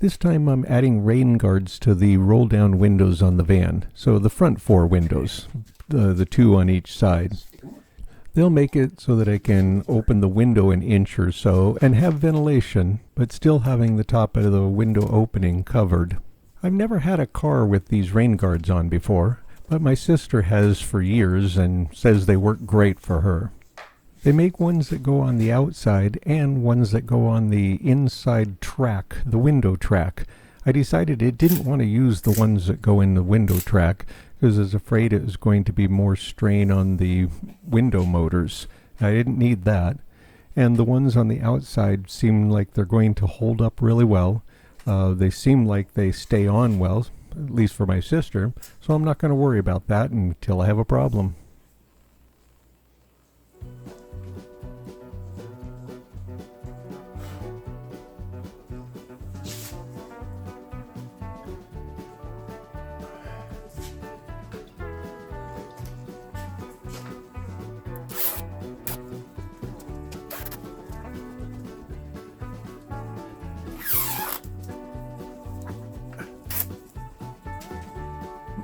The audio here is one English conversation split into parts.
This time I'm adding rain guards to the roll-down windows on the van, so the front four windows, the two on each side. They'll make it so that I can open the window an inch or so and have ventilation, but still having the top of the window opening covered. I've never had a car with these rain guards on before, but my sister has for years and says they work great for her. They make ones that go on the outside and ones that go on the inside track, the window track. I decided I didn't want to use the ones that go in the window track because I was afraid it was going to be more strain on the window motors. I didn't need that. And the ones on the outside seem like they're going to hold up really well. They seem like they stay on well, at least for my sister, so I'm not going to worry about that until I have a problem.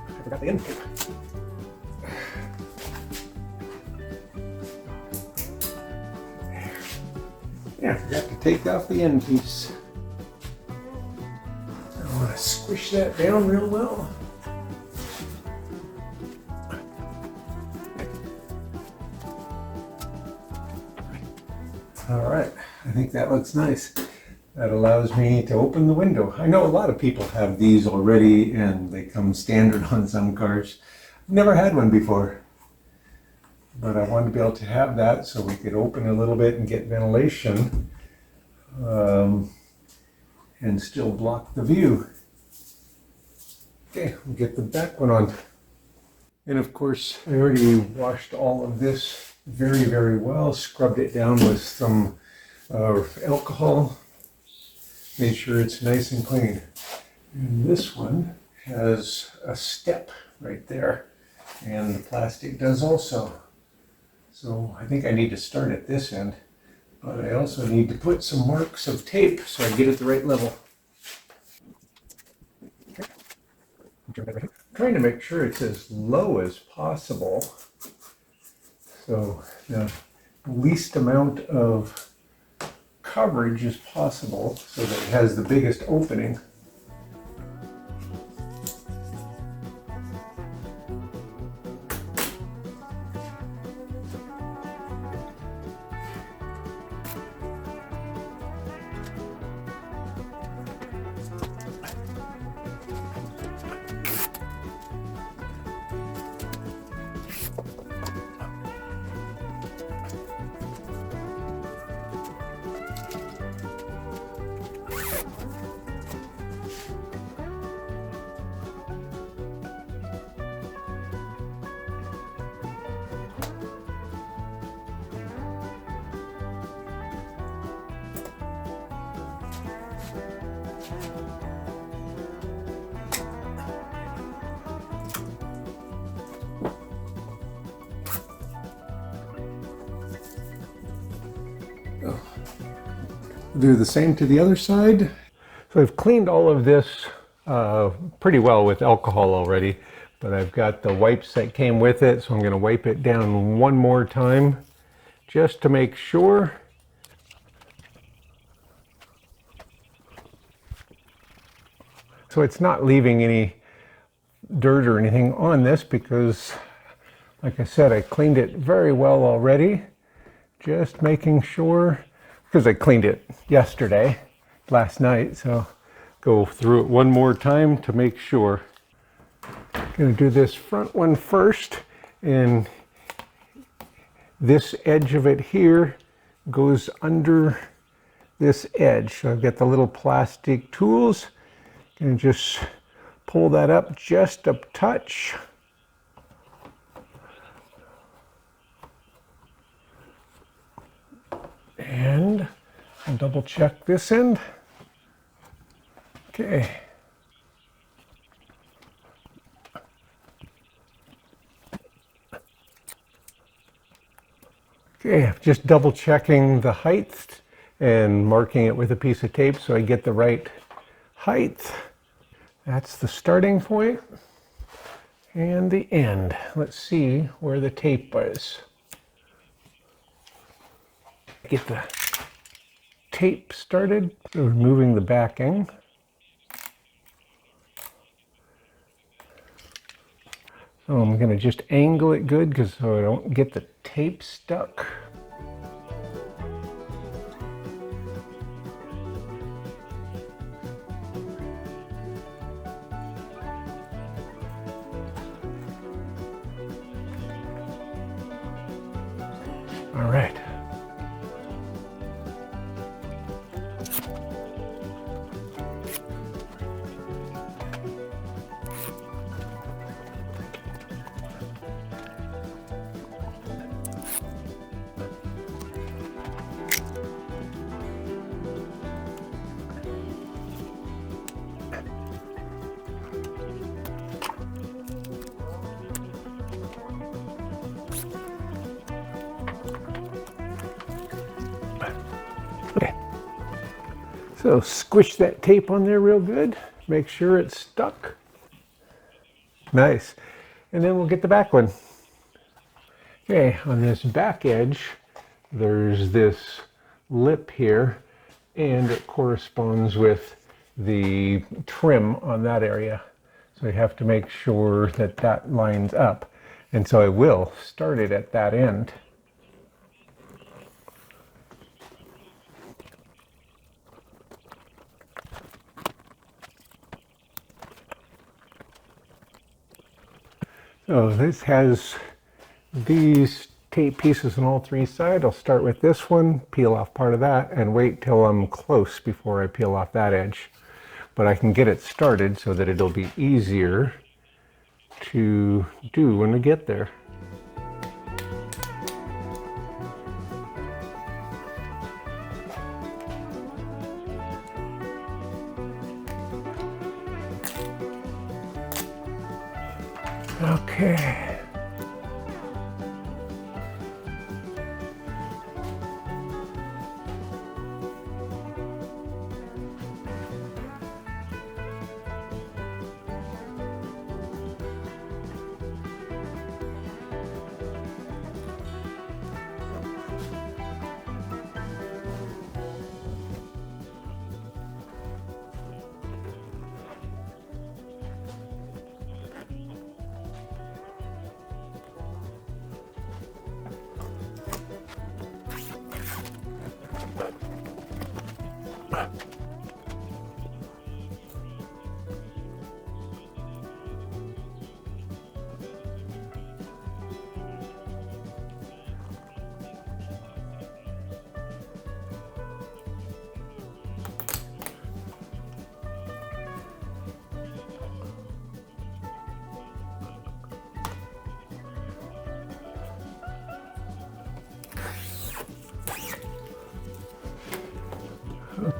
I forgot the end tape. Yeah, I forgot to take off the end piece. I want to squish that down real well. All right, I think that looks nice. That allows me to open the window. I know a lot of people have these already and they come standard on some cars. I've never had one before, but I wanted to be able to have that so we could open a little bit and get ventilation and still block the view. Okay, we'll get the back one on. And of course, I already washed all of this very, very well, scrubbed it down with some alcohol. Made sure it's nice and clean. And this one has a step right there, and the plastic does also. So I think I need to start at this end, but I also need to put some marks of tape so I get it the right level. I'm trying to make sure it's as low as possible, so the least amount of coverage as possible so that it has the biggest opening. Do the same to the other side. So I've cleaned all of this pretty well with alcohol already, but I've got the wipes that came with it, so I'm going to wipe it down one more time just to make sure. So it's not leaving any dirt or anything on this because, like I said, I cleaned it very well already. Just making sure, because I cleaned it yesterday, last night, so go through it one more time to make sure. Gonna do this front one first, and this edge of it here goes under this edge. So I've got the little plastic tools. Gonna just pull that up just a touch. And I'll double check this end. Okay. Okay, just double checking the height and marking it with a piece of tape so I get the right height. That's the starting point and the end. Let's see where the tape is. Get the tape started, removing the backing. So I'm going to just angle it good so I don't get the tape stuck. All right. Okay. So squish that tape on there real good. Make sure it's stuck. Nice. And then we'll get the back one. Okay, on this back edge, there's this lip here, and it corresponds with the trim on that area. So you have to make sure that that lines up. And so I will start it at that end. So this has these tape pieces on all three sides. I'll start with this one, peel off part of that, and wait till I'm close before I peel off that edge. But I can get it started so that it'll be easier to do when we get there. Okay.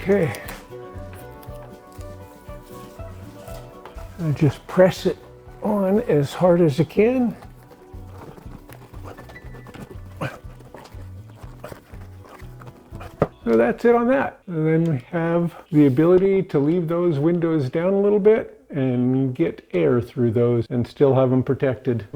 Okay. I just press it on as hard as I can. So that's it on that. And then we have the ability to leave those windows down a little bit and get air through those and still have them protected.